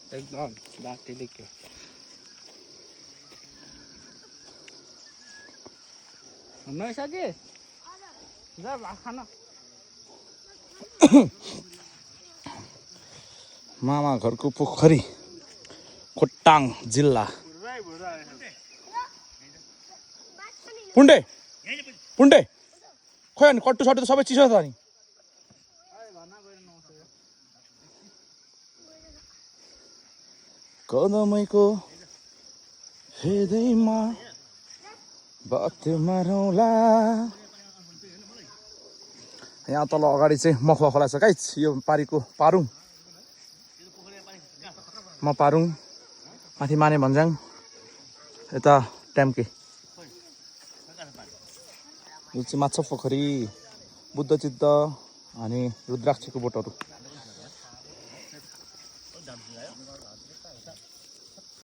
एकदम बाटी लेख्यो नसके जा भात खान मामा घरको पोखरी खोटाङ जिल्ला पुण्डे पुण्डे खोइ अनि कट्टु सट्टु त सबै चिसो छ नि कदमैको फेदैमा बात मारौँला यहाँ तल अगाडि चाहिँ मखुवा खोला छ गाइस यो पारीको पारुङ म पारुङ माथि माने भन्ज्याङ यता ट्याम्के यो चाहिँ माछा पोखरी बुद्ध चित्त अनि रुद्राक्षको बोटहरू